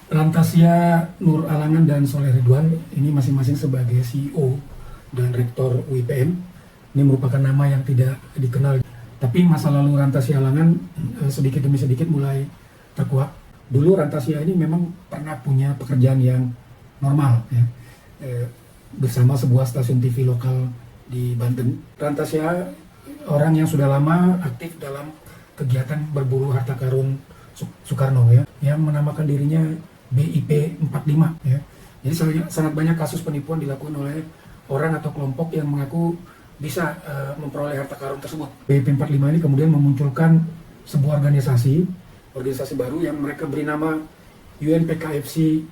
Rantasya, Nur Alangan, dan Soleh Ridwan ini masing-masing sebagai CEO dan Rektor UIPM. Ini merupakan nama yang tidak dikenal. Tapi masa lalu Rantasya Alangan sedikit demi sedikit mulai terkuak. Dulu Rantasya ini memang pernah punya pekerjaan yang normal, ya, bersama sebuah stasiun TV lokal di Banten. Rantasya orang yang sudah lama aktif dalam kegiatan berburu harta karun Soekarno, ya, yang menamakan dirinya BIP 45, ya. Jadi sangat banyak kasus penipuan dilakukan oleh orang atau kelompok yang mengaku bisa memperoleh harta karun tersebut. BIP 45 ini kemudian memunculkan sebuah organisasi baru yang mereka beri nama UNPKFC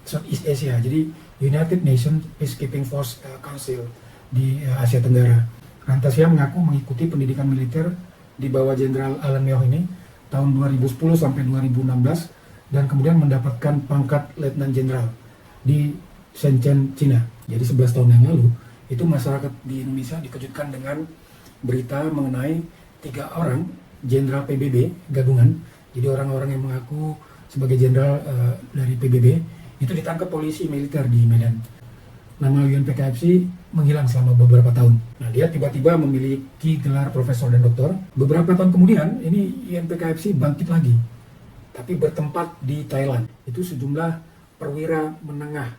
Southeast Asia, jadi United Nations Peacekeeping Force Council di Asia Tenggara. Rantasya mengaku mengikuti pendidikan militer di bawah Jenderal Alan Meo ini tahun 2010 sampai 2016 dan kemudian mendapatkan pangkat Letnan Jenderal di Shenzhen, Cina. Jadi 11 tahun yang lalu, itu masyarakat di Indonesia dikejutkan dengan berita mengenai 3 orang Jenderal PBB gabungan. Jadi orang-orang yang mengaku sebagai jenderal dari PBB itu ditangkap polisi militer di Medan. Nama UNPKFC menghilang selama beberapa tahun. Nah, dia tiba-tiba memiliki gelar profesor dan doktor. Beberapa tahun kemudian, ini UNPKFC bangkit lagi, tapi bertempat di Thailand. Itu sejumlah perwira menengah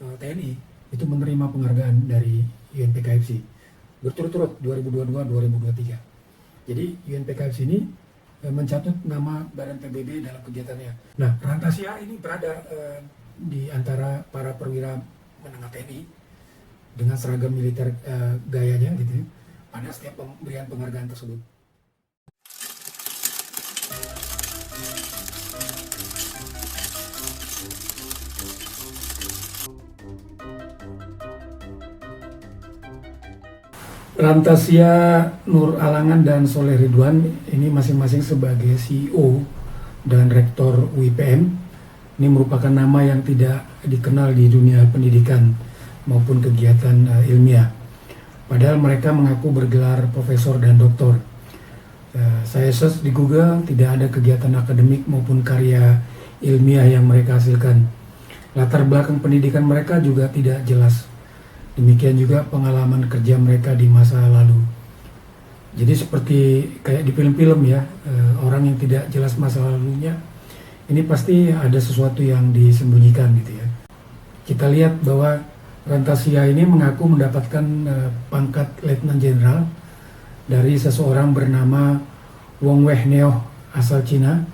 TNI itu menerima penghargaan dari UNPKFC berturut-turut 2022-2023. Jadi UNPKFC ini mencatut nama Badan PBB dalam kegiatannya. Nah, Rantasya ini berada di antara para perwira menengah TNI dengan seragam militer gayanya gitu ya, pada setiap pemberian penghargaan tersebut. Rantasya, Nur Alangan, dan Soleh Ridwan ini masing-masing sebagai CEO dan Rektor UIPM. Ini merupakan nama yang tidak dikenal di dunia pendidikan maupun kegiatan ilmiah. Padahal mereka mengaku bergelar profesor dan doktor. Saya search di Google, tidak ada kegiatan akademik maupun karya ilmiah yang mereka hasilkan. Latar belakang pendidikan mereka juga tidak jelas. Demikian juga pengalaman kerja mereka di masa lalu. Jadi seperti kayak di film-film ya, orang yang tidak jelas masa lalunya, ini pasti ada sesuatu yang disembunyikan gitu ya. Kita lihat bahwa Rantasya ini mengaku mendapatkan pangkat Letnan Jenderal dari seseorang bernama Wong Weh Neo asal Cina,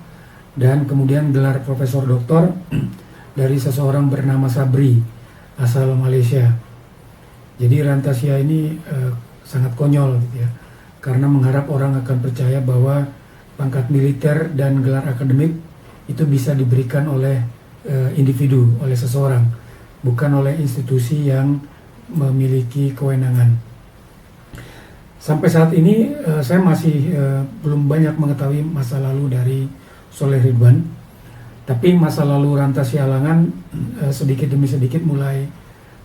dan kemudian gelar Profesor Doktor dari seseorang bernama Sabri asal Malaysia. Jadi Rantasya ini sangat konyol gitu ya, karena mengharap orang akan percaya bahwa pangkat militer dan gelar akademik itu bisa diberikan oleh individu, oleh seseorang, bukan oleh institusi yang memiliki kewenangan. Sampai saat ini saya masih belum banyak mengetahui masa lalu dari Soleh Ridwan, tapi masa lalu Rantasya Alangan sedikit demi sedikit mulai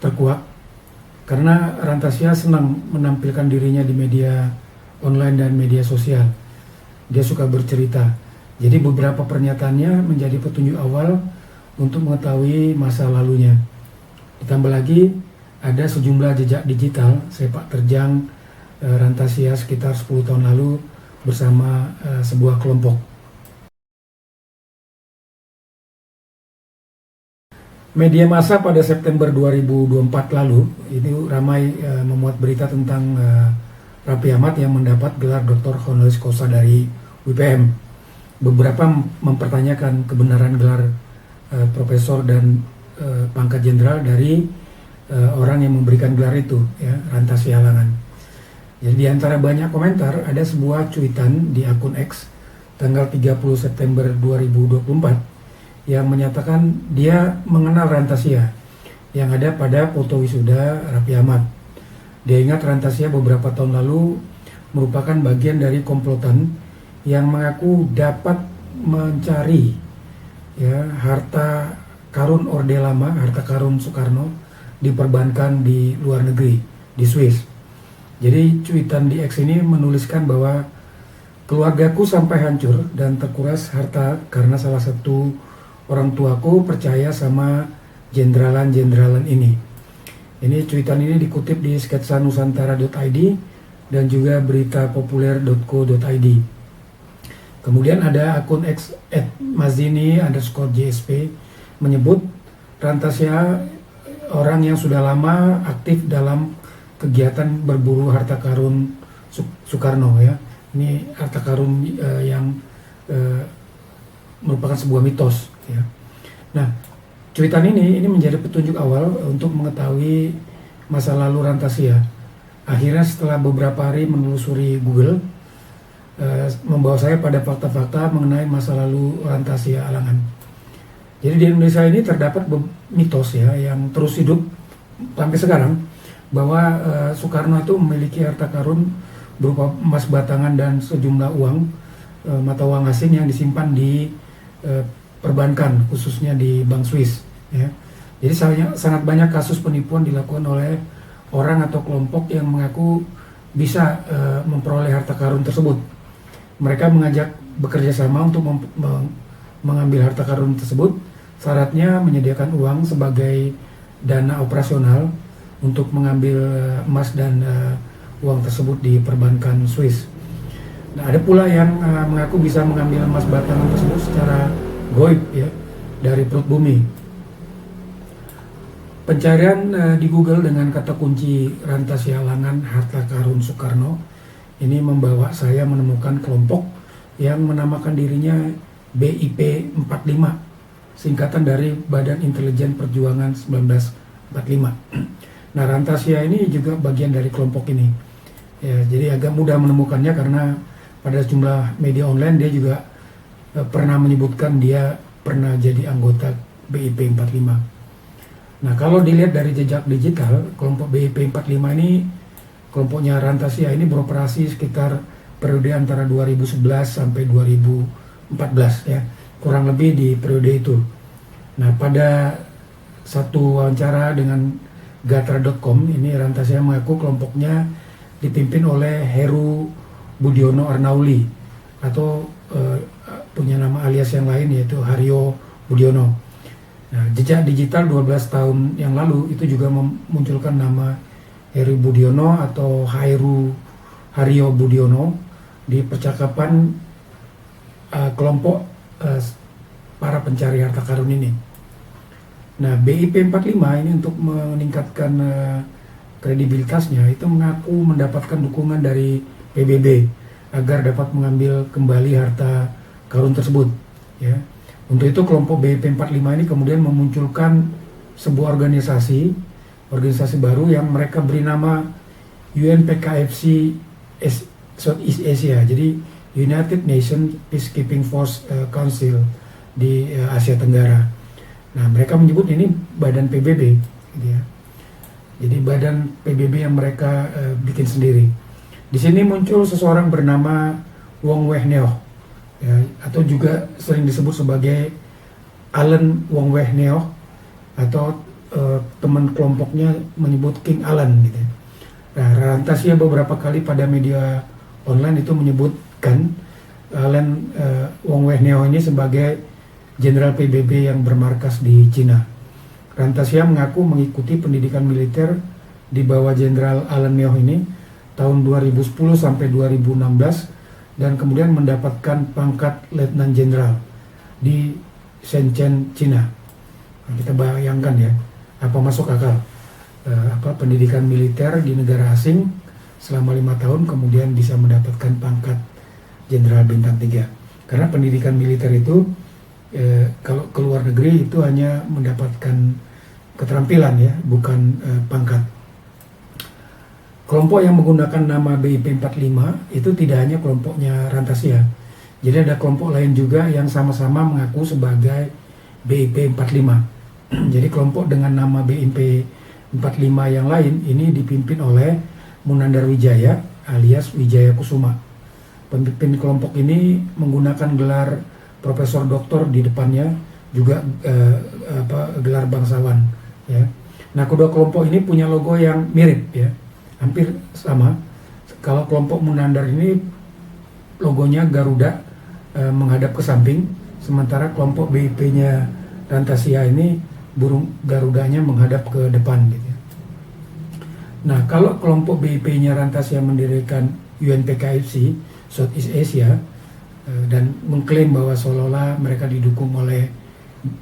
terkuak. Karena Rantasya senang menampilkan dirinya di media online dan media sosial. Dia suka bercerita. Jadi beberapa pernyataannya menjadi petunjuk awal untuk mengetahui masa lalunya. Ditambah lagi ada sejumlah jejak digital sepak terjang Rantasya sekitar 10 tahun lalu bersama sebuah kelompok. Media massa pada September 2024 lalu ini ramai memuat berita tentang Raffi Ahmad yang mendapat gelar Dr. Honoris Causa dari UIPM. Beberapa mempertanyakan kebenaran gelar profesor dan pangkat jenderal dari orang yang memberikan gelar itu, ya, Rantasya Alangan. Jadi di antara banyak komentar ada sebuah cuitan di akun X tanggal 30 September 2024 yang menyatakan dia mengenal Rantasya yang ada pada foto wisuda Raffi Ahmad. Dia ingat Rantasya beberapa tahun lalu merupakan bagian dari komplotan yang mengaku dapat mencari, ya, harta karun Orde Lama, harta karun Soekarno diperbankan di luar negeri, di Swiss. Jadi cuitan di X ini menuliskan bahwa keluargaku sampai hancur dan terkuras harta karena salah satu orang tuaku percaya sama jenderal-jenderal ini. Ini cuitan ini dikutip di sketsanusantara.id dan juga beritapopuler.co.id. Kemudian ada akun X @mazini_JSP menyebut Rantasya orang yang sudah lama aktif dalam kegiatan berburu harta karun Soekarno ya. Ini harta karun yang merupakan sebuah mitos ya. Nah, cuitan ini menjadi petunjuk awal untuk mengetahui masa lalu Rantasya. Akhirnya setelah beberapa hari menelusuri Google, membawa saya pada fakta-fakta mengenai masa lalu Rantasya Alangan. Jadi di Indonesia ini terdapat mitos ya yang terus hidup sampai sekarang bahwa Soekarno itu memiliki harta karun berupa emas batangan dan sejumlah uang mata uang asing yang disimpan di perbankan, khususnya di Bank Swiss ya. Jadi sangat banyak kasus penipuan dilakukan oleh orang atau kelompok yang mengaku bisa memperoleh harta karun tersebut. Mereka mengajak bekerja sama untuk mengambil harta karun tersebut. Syaratnya menyediakan uang sebagai dana operasional untuk mengambil emas dan uang tersebut di perbankan Swiss. Nah, ada pula yang mengaku bisa mengambil emas batangan tersebut secara goib ya dari perut bumi. Pencarian di Google dengan kata kunci Rantasya Alangan harta karun Soekarno ini membawa saya menemukan kelompok yang menamakan dirinya BIP 45, singkatan dari Badan Intelijen Perjuangan 1945. Nah, Rantasya ini juga bagian dari kelompok ini. Ya, jadi agak mudah menemukannya karena pada jumlah media online dia juga pernah menyebutkan dia pernah jadi anggota BIP 45. Nah, kalau dilihat dari jejak digital, kelompok BIP 45 ini, kelompoknya Rantasya ini beroperasi sekitar periode antara 2011 sampai 2014 ya, kurang lebih di periode itu. Nah, pada satu wawancara dengan Gatra.com ini Rantasya mengaku kelompoknya dipimpin oleh Heru Budiono Arnauli atau punya nama alias yang lain yaitu Haryo Budiono. Nah, jejak digital 12 tahun yang lalu itu juga memunculkan nama Heru Budiono atau Haryo Budiono di percakapan kelompok para pencari harta karun ini. Nah, BIP 45 ini untuk meningkatkan kredibilitasnya itu mengaku mendapatkan dukungan dari PBB agar dapat mengambil kembali harta karun tersebut ya. Untuk itu kelompok BIP 45 ini kemudian memunculkan sebuah organisasi baru yang mereka beri nama UNPKFC Southeast Asia. Jadi United Nations Peacekeeping Force Council di Asia Tenggara. Nah, mereka menyebut ini badan PBB gitu ya. Jadi badan PBB yang mereka bikin sendiri. Di sini muncul seseorang bernama Wong Weh Neoh ya, atau juga sering disebut sebagai Alan Wong Weh Neoh atau teman kelompoknya menyebut King Alan gitu ya. Nah, Rantasya beberapa kali pada media online itu menyebutkan Alan Wong Weh Neoh ini sebagai Jenderal PBB yang bermarkas di Cina. Rantasya mengaku mengikuti pendidikan militer di bawah Jenderal Alan Neoh ini tahun 2010 sampai 2016 dan kemudian mendapatkan pangkat Letnan Jenderal di Shenzhen, Cina. Nah, kita bayangkan ya, apa masuk akal pendidikan militer di negara asing selama 5 tahun kemudian bisa mendapatkan pangkat Jenderal Bintang 3. Karena pendidikan militer itu kalau keluar negeri itu hanya mendapatkan keterampilan ya, bukan pangkat. Kelompok yang menggunakan nama BIP 45 itu tidak hanya kelompoknya Rantasya. Jadi ada kelompok lain juga yang sama-sama mengaku sebagai BIP 45. Jadi kelompok dengan nama BIP 45 yang lain ini dipimpin oleh Munandar Wijaya alias Wijaya Kusuma. Pemimpin kelompok ini menggunakan gelar profesor doktor di depannya, juga gelar bangsawan ya. Nah, kedua kelompok ini punya logo yang mirip ya, hampir sama. Kalau kelompok Munandar ini logonya Garuda menghadap ke samping, sementara kelompok BIP-nya Rantasia ini burung Garudanya menghadap ke depan gitu ya. Nah, kalau kelompok BIP-nya Rantasia mendirikan UNPKFC Southeast Asia dan mengklaim bahwa seolah-olah mereka didukung oleh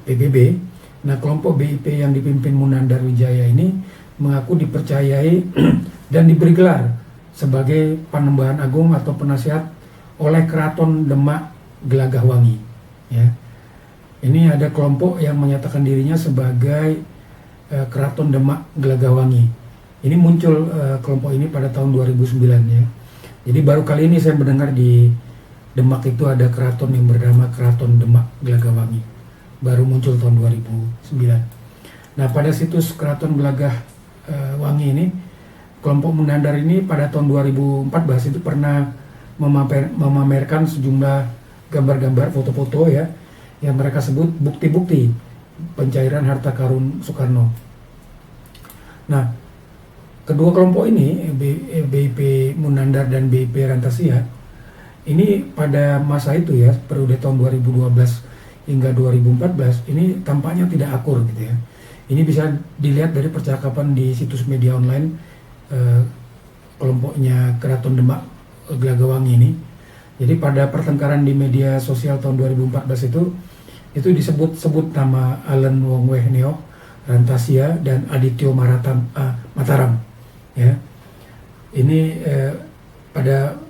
PBB, nah kelompok BIP yang dipimpin Munandar Wijaya ini mengaku dipercayai dan diberi gelar sebagai Panembahan Agung atau penasihat oleh Keraton Demak Gelagahwangi. Ya. Ini ada kelompok yang menyatakan dirinya sebagai Keraton Demak Gelagahwangi. Ini muncul kelompok ini pada tahun 2009 ya. Jadi baru kali ini saya mendengar di Demak itu ada keraton yang bernama Keraton Demak Gelagahwangi. Baru muncul tahun 2009. Nah, pada situs Keraton Gelagahwangi ini, kelompok Munandar ini pada tahun 2014 itu pernah memamerkan sejumlah gambar-gambar, foto-foto ya, yang mereka sebut bukti-bukti pencairan harta karun Soekarno. Nah, kedua kelompok ini, BIP Munandar dan BIP Rantasia, ini pada masa itu ya, periode tahun 2012 hingga 2014, ini tampaknya tidak akur gitu ya. Ini bisa dilihat dari percakapan di situs media online kelompoknya Keraton Demak Gelagahwangi ini. Jadi pada pertengkaran di media sosial tahun 2014 itu disebut-sebut nama Allen Wong Weh Neo, Rantasia, dan Adityo Mataram. Ya, ini pada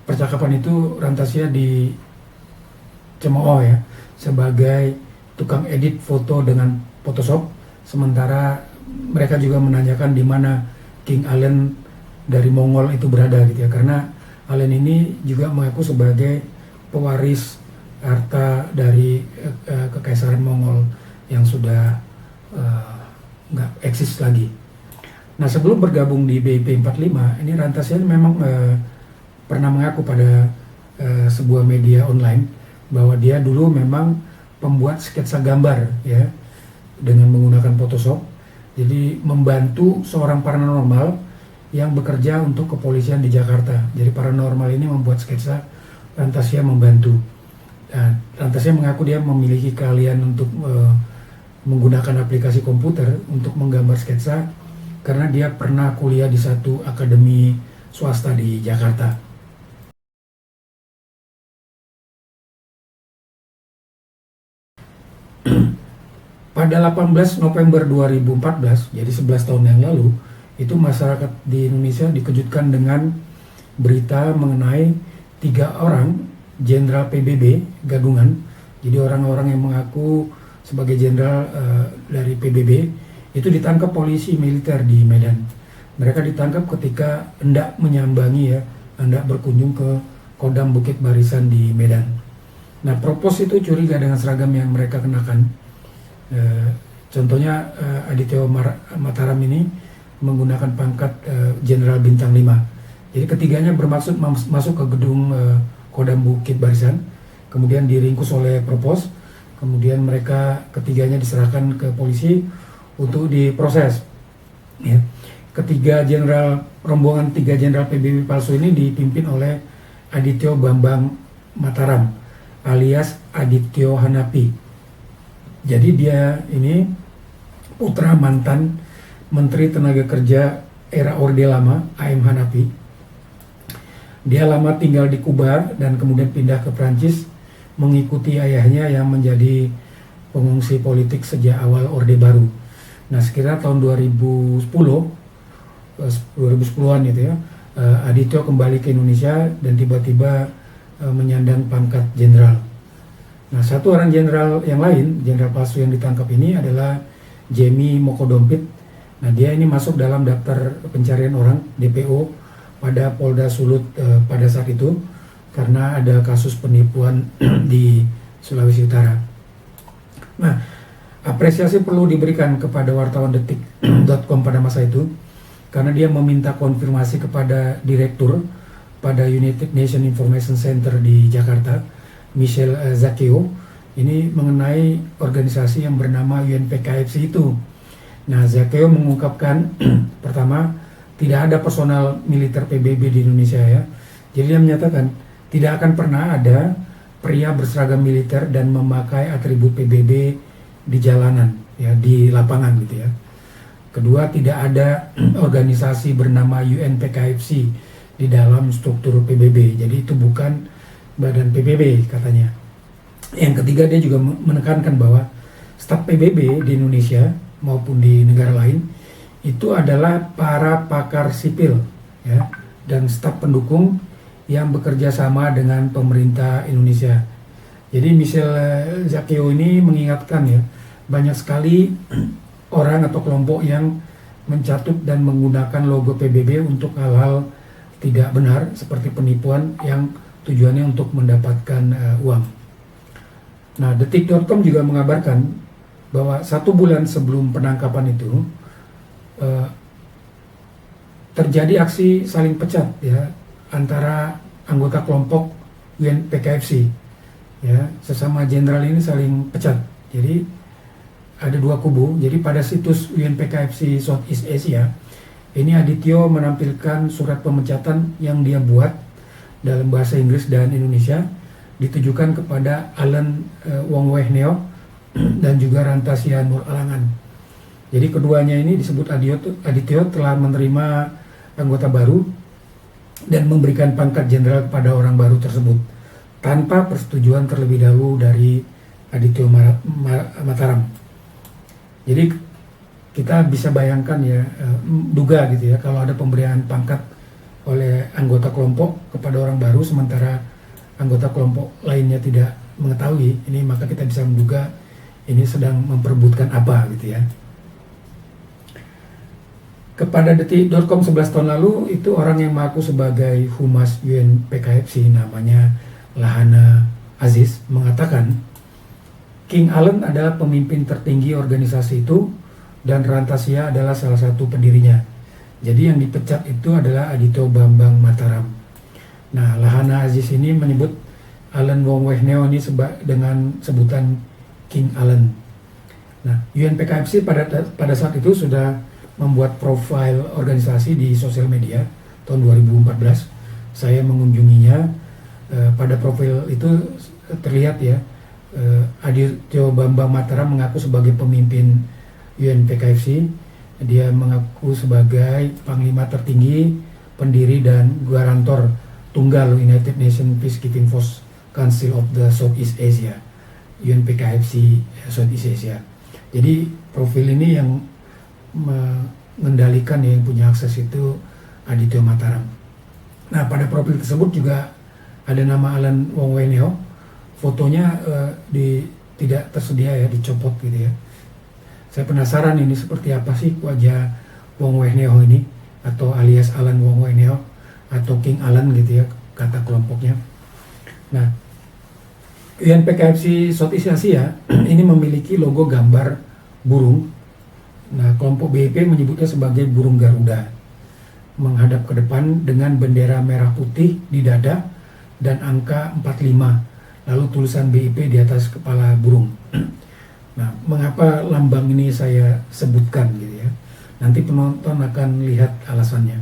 percakapan itu Rantasia dicemooh ya sebagai tukang edit foto dengan Photoshop, sementara mereka juga menanyakan di mana King Allen dari Mongol itu berada gitu ya, karena Allen ini juga mengaku sebagai pewaris harta dari kekaisaran Mongol yang sudah nggak eksis lagi. Nah, sebelum bergabung di BIP 45, ini Rantasia memang pernah mengaku pada sebuah media online bahwa dia dulu memang pembuat sketsa gambar ya dengan menggunakan Photoshop. Jadi membantu seorang paranormal yang bekerja untuk kepolisian di Jakarta. Jadi paranormal ini membuat sketsa, Rantasia membantu. Nah, Rantasia mengaku dia memiliki keahlian untuk menggunakan aplikasi komputer untuk menggambar sketsa karena dia pernah kuliah di satu akademi swasta di Jakarta. Pada 18 November 2014, jadi 11 tahun yang lalu, itu masyarakat di Indonesia dikejutkan dengan berita mengenai 3 orang jenderal PBB gadungan. Jadi orang-orang yang mengaku sebagai jenderal dari PBB itu ditangkap polisi militer di Medan. Mereka ditangkap ketika hendak menyambangi ya, hendak berkunjung ke Kodam Bukit Barisan di Medan. Nah, propos itu curiga dengan seragam yang mereka kenakan. Contohnya Adityo Mataram ini menggunakan pangkat Jenderal Bintang 5. Jadi ketiganya bermaksud masuk ke gedung Kodam Bukit Barisan, kemudian diringkus oleh Propos, kemudian mereka ketiganya diserahkan ke polisi untuk diproses. Ya. Rombongan 3 jenderal PBB palsu ini dipimpin oleh Adityo Bambang Mataram alias Adityo Hanapi. Jadi dia ini putra mantan Menteri Tenaga Kerja era Orde Lama, A.M. Hanapi. Dia lama tinggal di Kuba dan kemudian pindah ke Prancis mengikuti ayahnya yang menjadi pengungsi politik sejak awal Orde Baru. Nah, sekitar tahun 2010-an gitu ya, Adityo kembali ke Indonesia dan tiba-tiba menyandang pangkat jenderal. Nah, satu orang jenderal yang lain, jenderal palsu yang ditangkap ini adalah Jemi Mokodompit. Nah, dia ini masuk dalam daftar pencarian orang DPO pada Polda Sulut pada saat itu karena ada kasus penipuan di Sulawesi Utara. Nah, apresiasi perlu diberikan kepada wartawan detik.com pada masa itu karena dia meminta konfirmasi kepada direktur pada United Nations Information Center di Jakarta, Michel Zakeo, ini mengenai organisasi yang bernama UNPKFC itu. Nah, Zakeo mengungkapkan pertama, tidak ada personal militer PBB di Indonesia ya. Jadi dia menyatakan tidak akan pernah ada pria berseragam militer dan memakai atribut PBB di jalanan, ya, di lapangan gitu ya. Kedua, tidak ada organisasi bernama UNPKFC di dalam struktur PBB. Jadi itu bukan badan PBB katanya. Yang ketiga, dia juga menekankan bahwa staf PBB di Indonesia maupun di negara lain itu adalah para pakar sipil, ya, dan staf pendukung yang bekerja sama dengan pemerintah Indonesia. Jadi Michel Zakeo ini mengingatkan, ya, banyak sekali orang atau kelompok yang mencatut dan menggunakan logo PBB untuk hal-hal tidak benar seperti penipuan yang tujuannya untuk mendapatkan uang. Nah, Detik.com juga mengabarkan bahwa 1 bulan sebelum penangkapan itu terjadi aksi saling pecat, ya, antara anggota kelompok UNPKFC, ya, sesama jenderal ini saling pecat. Jadi ada 2 kubu. Jadi pada situs UNPKFC Southeast Asia ini Adityo menampilkan surat pemecatan yang dia buat dalam bahasa Inggris dan Indonesia ditujukan kepada Alan Wong Weh Neo dan juga Rantasia Nur Alangan. Jadi keduanya ini disebut Adityo telah menerima anggota baru dan memberikan pangkat jenderal kepada orang baru tersebut tanpa persetujuan terlebih dahulu dari Adityo Mataram. Jadi kita bisa bayangkan, ya, duga gitu ya, kalau ada pemberian pangkat oleh anggota kelompok kepada orang baru sementara anggota kelompok lainnya tidak mengetahui ini, maka kita bisa menduga ini sedang memperebutkan apa gitu ya. Kepada Detik.com 11 tahun lalu itu orang yang mengaku sebagai Humas UNPKFC namanya Lahana Aziz mengatakan King Allen adalah pemimpin tertinggi organisasi itu dan Rantasia adalah salah satu pendirinya. Jadi yang dipecat itu adalah Adityo Bambang Mataram. Nah, Lahana Aziz ini menyebut Alan Wong Weh Neo ini dengan sebutan King Allen. Nah, UNPKFC pada saat itu sudah membuat profil organisasi di sosial media tahun 2014. Saya mengunjunginya. Pada profil itu terlihat, ya, Adityo Bambang Mataram mengaku sebagai pemimpin UNPKFC. Dia mengaku sebagai panglima tertinggi, pendiri dan garantor tunggal United Nations Peacekeeping Force Council of the Southeast Asia, UNPKFC Southeast Asia. Jadi profil ini yang mengendalikan, yang punya akses itu Adityo Mataram. Nah, pada profil tersebut juga ada nama Alan Wong Weh Neo. Fotonya tidak tersedia, ya, dicopot gitu ya. Saya penasaran ini seperti apa sih wajah Wong Weh Neo ini, atau alias Alan Wong Weh Neo atau King Alan gitu ya kata kelompoknya. Nah, UNPKFC Southeast Asia ini memiliki logo gambar burung. Nah, kelompok BIP menyebutnya sebagai burung Garuda, menghadap ke depan dengan bendera merah putih di dada dan angka 45, lalu tulisan BIP di atas kepala burung. Nah, mengapa lambang ini saya sebutkan gitu ya? Nanti penonton akan lihat alasannya.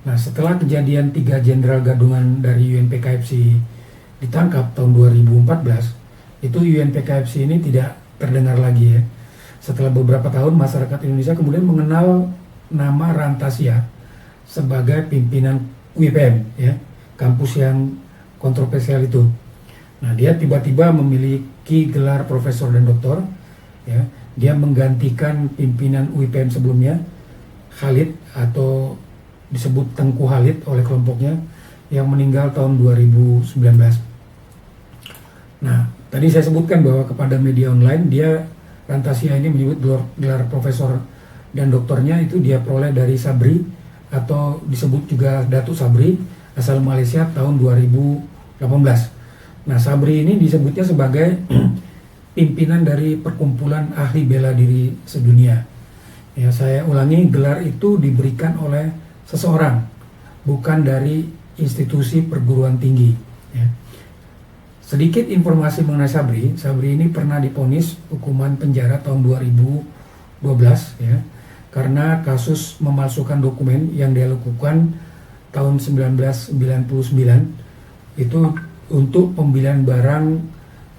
Nah, setelah kejadian 3 jenderal gadungan dari UNPKFC ditangkap tahun 2014, itu UNPKFC ini tidak terdengar lagi, ya. Setelah beberapa tahun, masyarakat Indonesia kemudian mengenal nama Rantasia sebagai pimpinan UIPM, ya, kampus yang kontroversial itu. Nah, dia tiba-tiba memiliki gelar profesor dan doktor, ya. Dia menggantikan pimpinan UIPM sebelumnya, Khalid, atau disebut Tengku Khalid oleh kelompoknya, yang meninggal tahun 2019. Nah, tadi saya sebutkan bahwa kepada media online Rantasia ini menyebut gelar profesor dan doktornya itu dia peroleh dari Sabri, atau disebut juga Datuk Sabri, asal Malaysia tahun 2018. Nah, Sabri ini disebutnya sebagai pimpinan dari perkumpulan ahli bela diri sedunia. Ya, saya ulangi, gelar itu diberikan oleh seseorang, bukan dari institusi perguruan tinggi. Ya. Sedikit informasi mengenai Sabri. Sabri ini pernah divonis hukuman penjara tahun 2012, ya, karena kasus memalsukan dokumen yang dia lakukan tahun 1999. Itu untuk pembelian barang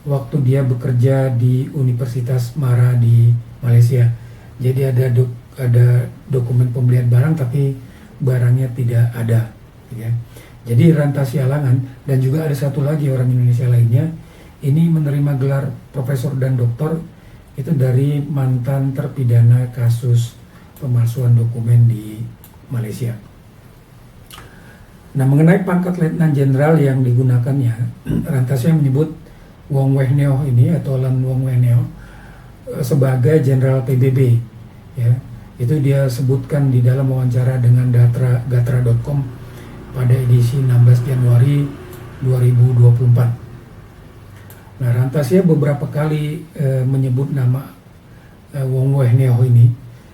waktu dia bekerja di Universitas Mara di Malaysia. Jadi ada dokumen pembelian barang tapi barangnya tidak ada, ya. Jadi Ranta Sialangan dan juga ada satu lagi orang Indonesia lainnya ini menerima gelar profesor dan doktor itu dari mantan terpidana kasus pemalsuan dokumen di Malaysia. Nah, mengenai pangkat Letnan Jenderal yang digunakannya, Rantasya menyebut Wong Weh Neo ini atau Lan Wong Weh Neo sebagai Jenderal PBB, ya. Itu dia sebutkan di dalam wawancara dengan Gatra.com pada edisi 16 Januari 2024. Nah, Rantasya beberapa kali menyebut nama Wong Weh Neo ini,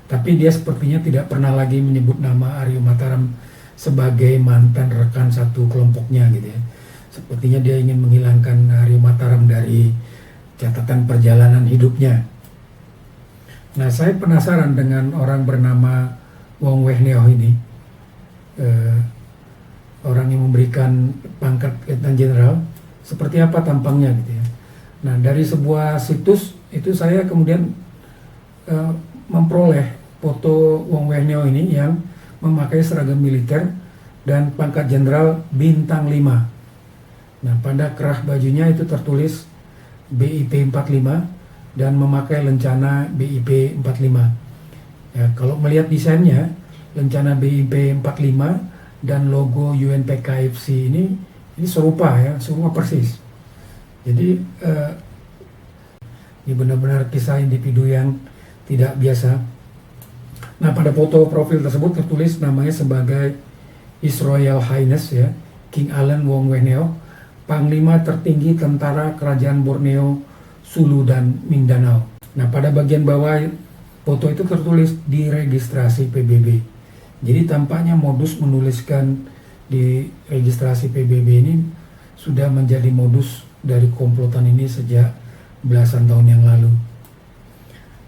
tapi dia sepertinya tidak pernah lagi menyebut nama Aryo Mataram sebagai mantan rekan satu kelompoknya gitu ya. Sepertinya dia ingin menghilangkan Aryo Mataram dari catatan perjalanan hidupnya. Nah, saya penasaran dengan orang bernama Wong Weh Neo ini, orang yang memberikan pangkat Letnan Jenderal, seperti apa tampangnya gitu ya. Nah, dari sebuah situs itu saya kemudian memperoleh foto Wong Weh Neo ini yang memakai seragam militer dan pangkat jenderal bintang 5. Nah, pada kerah bajunya itu tertulis BIP 45 dan memakai lencana BIP 45. Ya, kalau melihat desainnya, lencana BIP 45 dan logo UNPKFC ini serupa ya, serupa persis. Jadi ini benar-benar kisah individu yang tidak biasa. Nah, pada foto profil tersebut tertulis namanya sebagai His Royal Highness ya, King Alan Wong Weh Neo, Panglima tertinggi tentara Kerajaan Borneo, Sulu dan Mindanao. Nah, pada bagian bawah foto itu tertulis di registrasi PBB. Jadi tampaknya modus menuliskan di registrasi PBB ini sudah menjadi modus dari komplotan ini sejak belasan tahun yang lalu.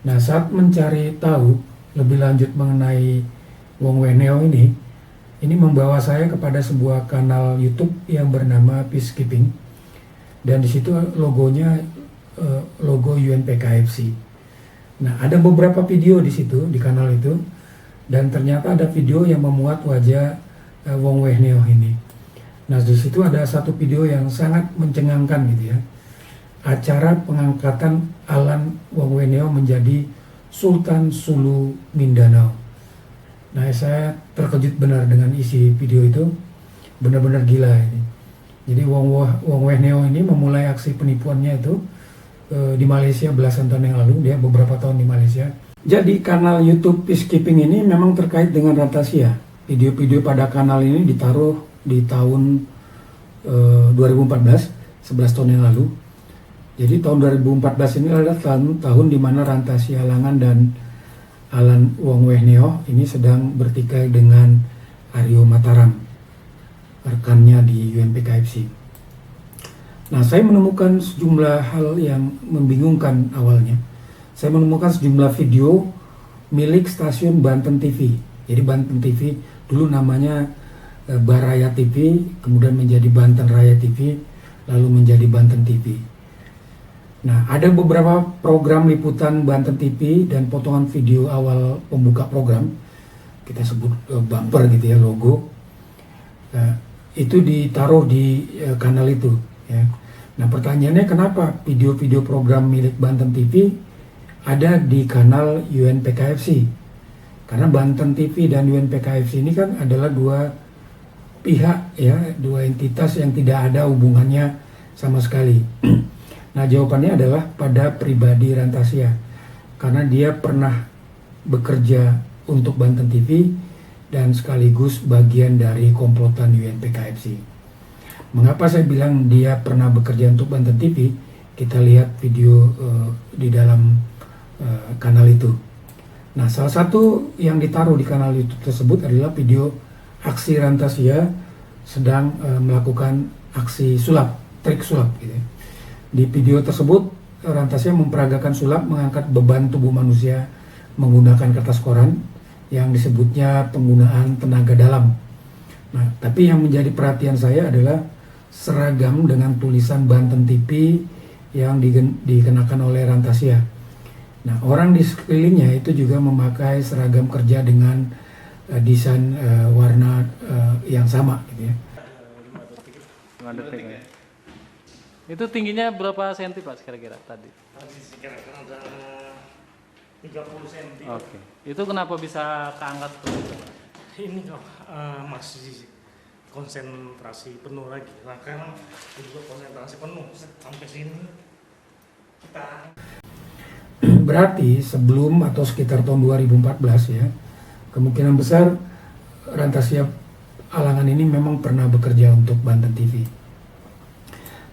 Nah, saat mencari tahu lebih lanjut mengenai Wong Weh Neo ini membawa saya kepada sebuah kanal YouTube yang bernama Peacekeeping, dan di situ logonya logo UNPKFC. Nah, ada beberapa video di situ di kanal itu, dan ternyata ada video yang memuat wajah Wong Weh Neo ini. Nah, di situ ada satu video yang sangat mencengangkan gitu ya. Acara pengangkatan Alan Wong Weh Neo menjadi Sultan Sulu Mindanao. Nah, saya terkejut benar dengan isi video itu, benar-benar gila ini. Jadi Wong Weh Neo ini memulai aksi penipuannya itu di Malaysia belasan tahun yang lalu, dia beberapa tahun di Malaysia. Jadi kanal YouTube Peacekeeping ini memang terkait dengan Rantasya. Video-video pada kanal ini ditaruh di tahun 2014, 11 tahun yang lalu. Jadi tahun 2014 ini adalah tahun di mana Rantasya Sialangan dan Alan Wong Weh Neo ini sedang bertikai dengan Aryo Mataram, rekannya di UNPKFC. Nah, saya menemukan sejumlah hal yang membingungkan awalnya. Saya menemukan sejumlah video milik stasiun Banten TV. Jadi Banten TV dulu namanya Baraya TV, kemudian menjadi Banten Raya TV, lalu menjadi Banten TV. Nah, ada beberapa program liputan Banten TV dan potongan video awal pembuka program, kita sebut bumper gitu ya, logo. Itu ditaruh di kanal itu ya. Nah, pertanyaannya kenapa video-video program milik Banten TV ada di kanal UNPKFC? Karena Banten TV dan UNPKFC ini kan adalah dua pihak ya, dua entitas yang tidak ada hubungannya sama sekali. Nah, jawabannya adalah pada pribadi Rantasya, karena dia pernah bekerja untuk Banten TV dan sekaligus bagian dari komplotan UNPKFC. Mengapa saya bilang dia pernah bekerja untuk Banten TV? Kita lihat video di dalam kanal itu. Nah, salah satu yang ditaruh di kanal YouTube tersebut adalah video aksi Rantasya sedang melakukan aksi sulap, trik sulap gitu ya. Di video tersebut Rantasya memperagakan sulap mengangkat beban tubuh manusia menggunakan kertas koran yang disebutnya penggunaan tenaga dalam. Nah, tapi yang menjadi perhatian saya adalah seragam dengan tulisan Banten TV yang dikenakan oleh Rantasya. Nah, orang di sekelilingnya itu juga memakai seragam kerja dengan desain warna yang sama gitu ya. 5 detik ya. Itu tingginya berapa senti Pak kira-kira tadi? Kira-kira ada 30 cm. Oke. Itu kenapa bisa keangkat tuh? Ini kok masih konsentrasi penuh lagi. Nah, karena juga konsentrasi penuh sampai sini kita. Berarti sebelum atau sekitar tahun 2014 ya, kemungkinan besar Rantasya Alangan ini memang pernah bekerja untuk Banten TV.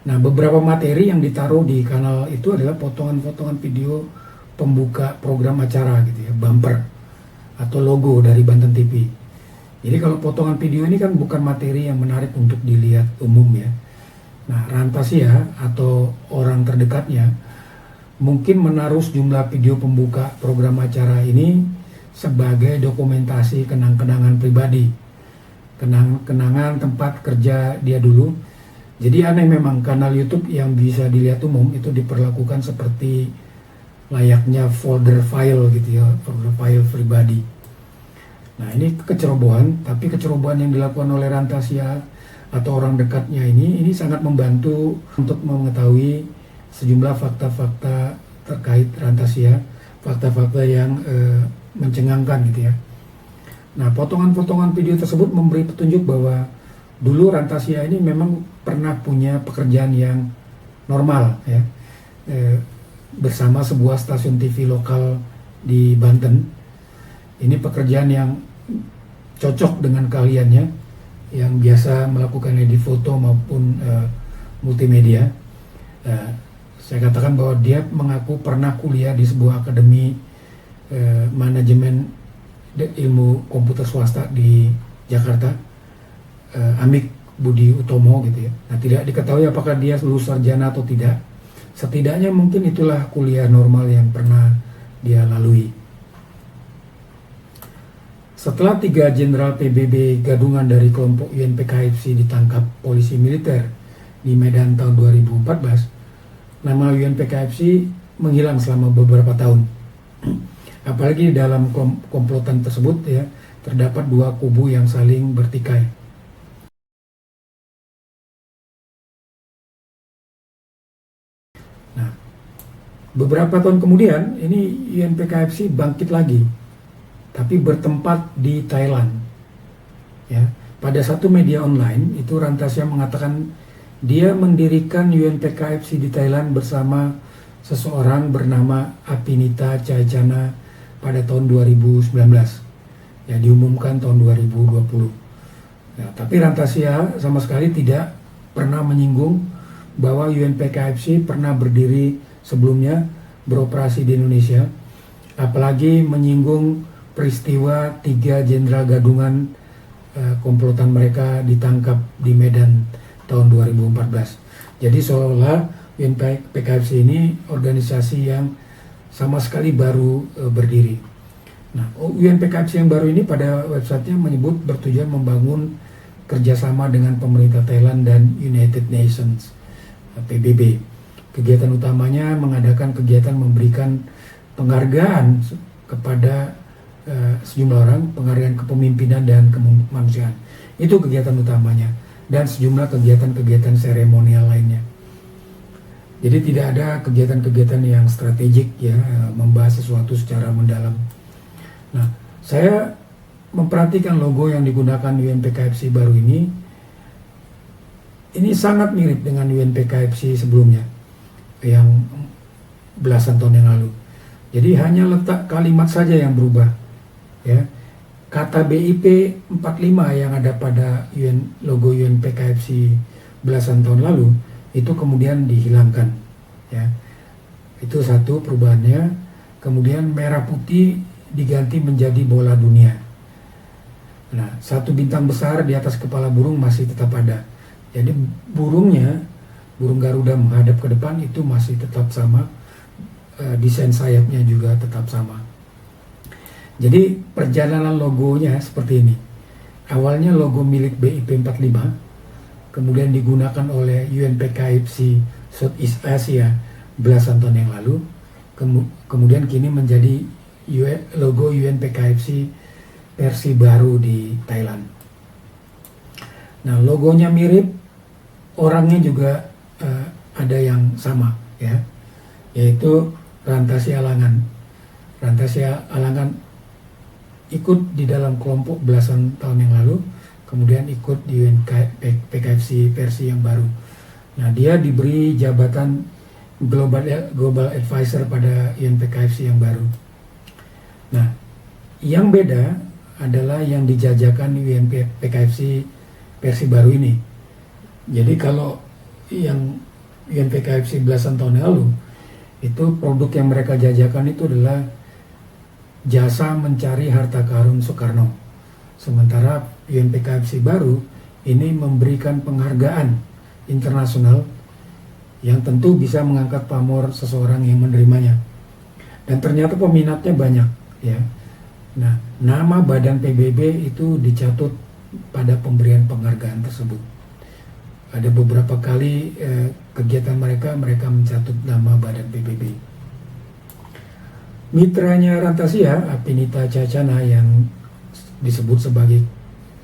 Nah, beberapa materi yang ditaruh di kanal itu adalah potongan-potongan video pembuka program acara gitu ya, bumper atau logo dari Banten TV. Jadi kalau potongan video ini kan bukan materi yang menarik untuk dilihat umum ya. Nah, Rantasya atau orang terdekatnya mungkin menaruh sejumlah video pembuka program acara ini sebagai dokumentasi kenang-kenangan pribadi, kenangan tempat kerja dia dulu. Jadi aneh memang kanal YouTube yang bisa dilihat umum itu diperlakukan seperti layaknya folder file gitu ya, folder file pribadi. Nah, ini kecerobohan, tapi kecerobohan yang dilakukan oleh Rantasya atau orang dekatnya ini sangat membantu untuk mengetahui sejumlah fakta-fakta terkait Rantasya, fakta-fakta yang mencengangkan gitu ya. Nah, potongan-potongan video tersebut memberi petunjuk bahwa dulu Rantasya ini memang pernah punya pekerjaan yang normal ya, bersama sebuah stasiun TV lokal di Banten. Ini pekerjaan yang cocok dengan keahliannya yang biasa melakukan edit foto maupun multimedia. Saya katakan bahwa dia mengaku pernah kuliah di sebuah akademi manajemen ilmu komputer swasta di Jakarta, Amik Budi Utomo gitu ya. Nah, tidak diketahui apakah dia lulus sarjana atau tidak. Setidaknya mungkin itulah kuliah normal yang pernah dia lalui. Setelah 3 jenderal PBB gadungan dari kelompok UNPKFC ditangkap polisi militer di Medan tahun 2014, nama UNPKFC menghilang selama beberapa tahun. Apalagi dalam komplotan tersebut ya, terdapat 2 kubu yang saling bertikai. Nah, beberapa tahun kemudian ini UNPKFC bangkit lagi, tapi bertempat di Thailand. Ya, pada satu media online itu Rantasya mengatakan dia mendirikan UNPKFC di Thailand bersama seseorang bernama Apinita Chayachana pada tahun 2019. Ya, diumumkan tahun 2020. Ya, tapi Rantasya sama sekali tidak pernah menyinggung bahwa UNPKFC pernah berdiri sebelumnya, beroperasi di Indonesia, apalagi menyinggung peristiwa 3 jenderal gadungan komplotan mereka ditangkap di Medan tahun 2014. Jadi seolah-olah UNPKFC ini organisasi yang sama sekali baru berdiri. Nah, UNPKFC yang baru ini pada websitenya menyebut bertujuan membangun kerjasama dengan pemerintah Thailand dan United Nations PBB. Kegiatan utamanya mengadakan kegiatan memberikan penghargaan kepada sejumlah orang, penghargaan kepemimpinan dan kemanusiaan. Itu kegiatan utamanya, dan sejumlah kegiatan-kegiatan seremonial lainnya. Jadi tidak ada kegiatan-kegiatan yang strategik ya, membahas sesuatu secara mendalam. Nah, saya memperhatikan logo yang digunakan UNPKFC baru ini sangat mirip dengan UNPKFC sebelumnya yang belasan tahun yang lalu. Jadi hanya letak kalimat saja yang berubah. Ya, kata BIP 45 yang ada pada logo UNPKFC belasan tahun lalu itu kemudian dihilangkan. Ya, itu satu perubahannya. Kemudian merah putih diganti menjadi bola dunia. Nah, 1 bintang besar di atas kepala burung masih tetap ada. Jadi burungnya, burung Garuda menghadap ke depan itu masih tetap sama. Desain sayapnya juga tetap sama. Jadi perjalanan logonya seperti ini. Awalnya logo milik BIP 45, kemudian digunakan oleh UNPKFC Southeast Asia belasan tahun yang lalu, kemudian kini menjadi logo UNPKFC versi baru di Thailand. Nah, logonya mirip, orangnya juga ada yang sama, ya, yaitu Rantasi Alangan. Rantasi Alangan ikut di dalam kelompok belasan tahun yang lalu, kemudian ikut di UNPKFC versi yang baru. Nah, dia diberi jabatan Global Advisor pada UNPKFC yang baru. Nah, yang beda adalah yang dijajakan UNPKFC versi baru ini. Jadi kalau yang UNPKFC belasan tahun yang lalu, itu produk yang mereka jajakan itu adalah jasa mencari harta karun Soekarno. Sementara UNPKFC baru ini memberikan penghargaan internasional yang tentu bisa mengangkat pamor seseorang yang menerimanya. Dan ternyata peminatnya banyak, ya. Nah, nama badan PBB itu dicatut pada pemberian penghargaan tersebut. Ada beberapa kali kegiatan mereka mencatut nama badan PBB. Mitranya Rantasia, Apinita Cacana, yang disebut sebagai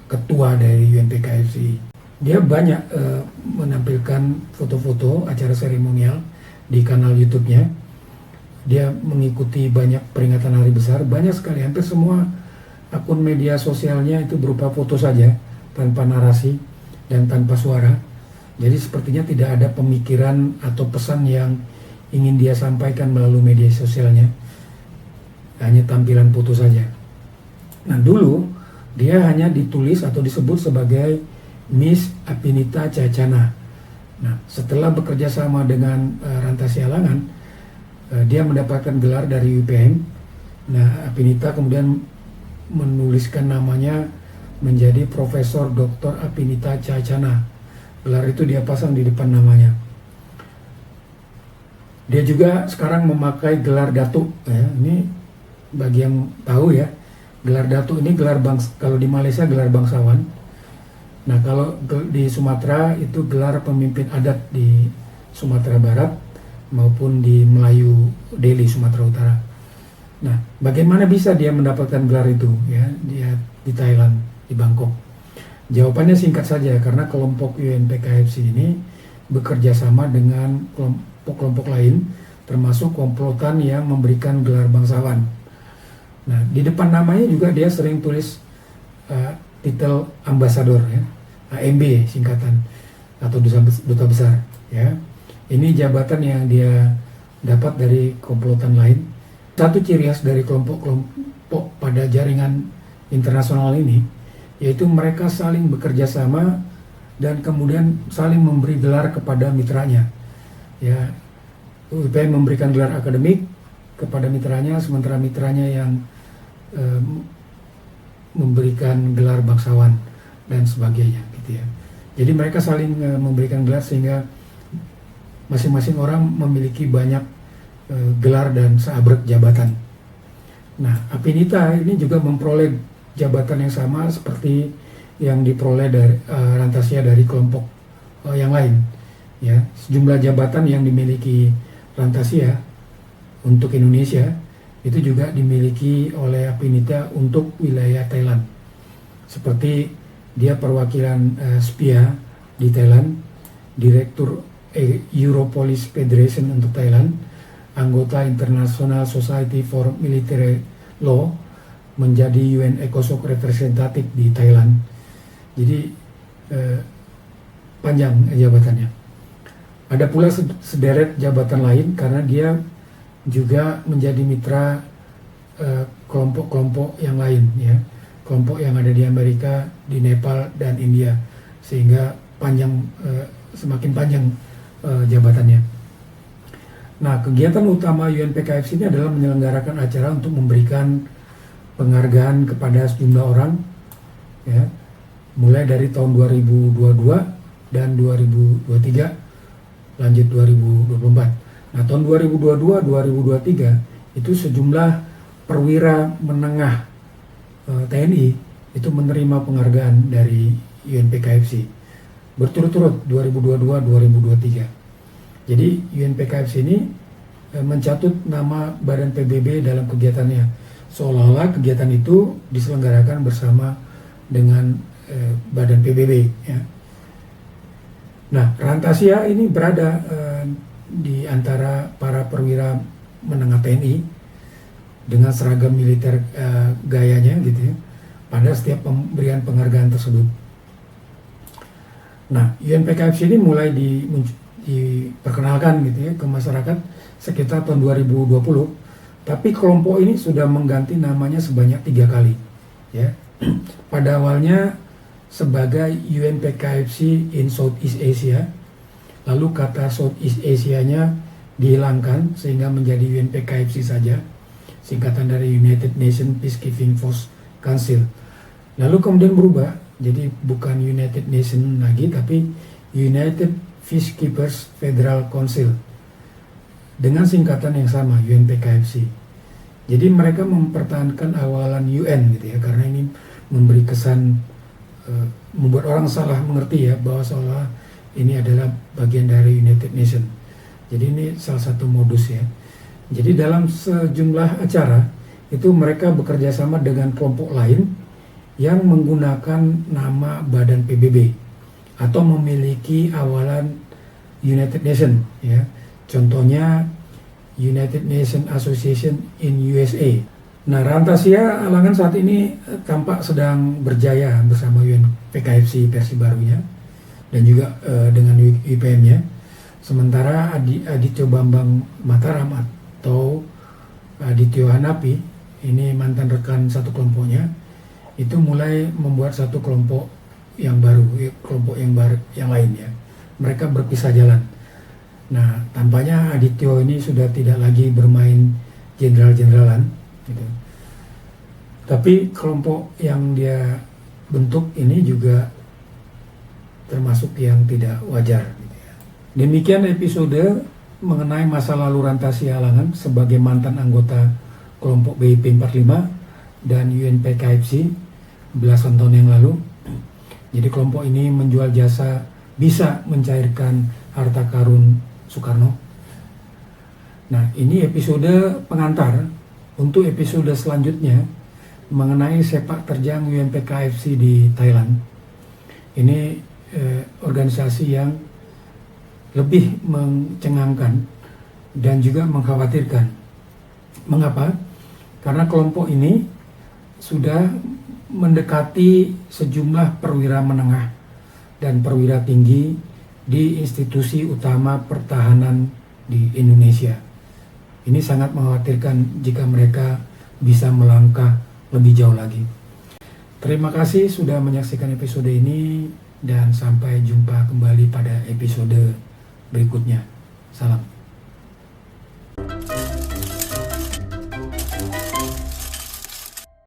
ketua dari UNPKFC, dia banyak menampilkan foto-foto acara seremonial di kanal YouTube-nya. Dia mengikuti banyak peringatan hari besar, banyak sekali, hampir semua akun media sosialnya itu berupa foto saja, tanpa narasi dan tanpa suara. Jadi sepertinya tidak ada pemikiran atau pesan yang ingin dia sampaikan melalui media sosialnya, hanya tampilan foto saja. Nah, dulu dia hanya ditulis atau disebut sebagai Miss Apinita Cacana. Nah, setelah bekerja sama dengan Rantasi Alangan, dia mendapatkan gelar dari UPM. Nah, Apinita kemudian menuliskan namanya menjadi Profesor Dr. Apinita Cacana. Gelar itu dia pasang di depan namanya. Dia juga sekarang memakai gelar Datuk. Ya, ini bagi yang tahu ya, gelar Datuk ini gelar kalau di Malaysia gelar bangsawan. Nah, kalau di Sumatera itu gelar pemimpin adat di Sumatera Barat maupun di Melayu Delhi, Sumatera Utara. Nah, bagaimana bisa dia mendapatkan gelar itu, ya, dia di Thailand, di Bangkok? Jawabannya singkat saja, karena kelompok UNPKFC ini bekerja sama dengan kelompok-kelompok lain, termasuk komplotan yang memberikan gelar bangsawan. Nah, di depan namanya juga dia sering tulis titel ambasador, ya, AMB singkatan, atau duta besar, ya. Ini jabatan yang dia dapat dari komplotan lain. Satu ciri khas dari kelompok-kelompok pada jaringan internasional ini, yaitu mereka saling bekerja sama dan kemudian saling memberi gelar kepada mitranya. Ya, UPM memberikan gelar akademik kepada mitranya, sementara mitranya yang memberikan gelar bangsawan dan sebagainya, gitu ya. Jadi mereka saling memberikan gelar sehingga masing-masing orang memiliki banyak gelar dan seabrek jabatan. Nah, Apinita ini juga memperoleh jabatan yang sama seperti yang diperoleh dari Rantasia dari kelompok yang lain. Ya, sejumlah jabatan yang dimiliki Rantasia untuk Indonesia itu juga dimiliki oleh Apinita untuk wilayah Thailand. Seperti dia perwakilan SPIA di Thailand, Direktur Europolis Federation untuk Thailand, anggota International Society for Military Law, menjadi UN ECOSOC representatif di Thailand. Jadi panjang jabatannya. Ada pula sederet jabatan lain karena dia juga menjadi mitra kelompok-kelompok yang lain, ya, kelompok yang ada di Amerika, di Nepal dan India, sehingga semakin panjang jabatannya. Nah, kegiatan utama UNPKFC ini adalah menyelenggarakan acara untuk memberikan penghargaan kepada sejumlah orang, ya, mulai dari tahun 2022 dan 2023, lanjut 2024. Nah, tahun 2022-2023 itu sejumlah perwira menengah TNI itu menerima penghargaan dari UNPKFC. berturut-turut 2022-2023. Jadi UNPKFC ini mencatut nama Badan PBB dalam kegiatannya, seolah-olah kegiatan itu diselenggarakan bersama dengan Badan PBB ya. Nah, Rantasia ini berada di antara para perwira menengah TNI dengan seragam militer gayanya gitu ya, pada setiap pemberian penghargaan tersebut. Nah, UNPKFC ini mulai diperkenalkan gitu ya ke masyarakat sekitar tahun 2020, tapi kelompok ini sudah mengganti namanya sebanyak 3 kali ya. Pada awalnya sebagai UNPKFC in Southeast Asia, lalu kata Southeast Asia-nya dihilangkan sehingga menjadi UNPKFC saja, singkatan dari United Nations Peacekeeping Force Council. Lalu kemudian berubah jadi bukan United Nations lagi, tapi United Peacekeepers Federal Council dengan singkatan yang sama, UNPKFC. Jadi mereka mempertahankan awalan UN gitu ya, karena ini memberi kesan membuat orang salah mengerti ya, bahwa seolah ini adalah bagian dari United Nations. Jadi ini salah satu modus ya. Jadi dalam sejumlah acara itu mereka bekerja sama dengan kelompok lain yang menggunakan nama Badan PBB atau memiliki awalan United Nations ya. Contohnya United Nations Association in USA. Nah, Rantasia Alangan saat ini tampak sedang berjaya bersama UNPKFC versi barunya dan juga dengan UPM-nya. Sementara Adityo Bambang Mataram atau Adityo Hanapi, ini mantan rekan satu kelompoknya, itu mulai membuat satu kelompok yang baru, kelompok yang lain ya. Mereka berpisah jalan. Nah, tampaknya Adityo ini sudah tidak lagi bermain jenderal-jeneralan gitu. Tapi kelompok yang dia bentuk ini juga termasuk yang tidak wajar gitu ya. Demikian episode mengenai masa lalu Rantasia Alangan sebagai mantan anggota kelompok BIP 45 dan UNPKFC belasan tahun yang lalu. Jadi kelompok ini menjual jasa bisa mencairkan harta karun Soekarno. Nah, ini episode pengantar untuk episode selanjutnya mengenai sepak terjang UNPKFC di Thailand. Ini organisasi yang lebih mencengangkan dan juga mengkhawatirkan. Mengapa? Karena kelompok ini sudah mendekati sejumlah perwira menengah dan perwira tinggi di institusi utama pertahanan di Indonesia. Ini sangat mengkhawatirkan jika mereka bisa melangkah lebih jauh lagi. Terima kasih sudah menyaksikan episode ini dan sampai jumpa kembali pada episode berikutnya. Salam.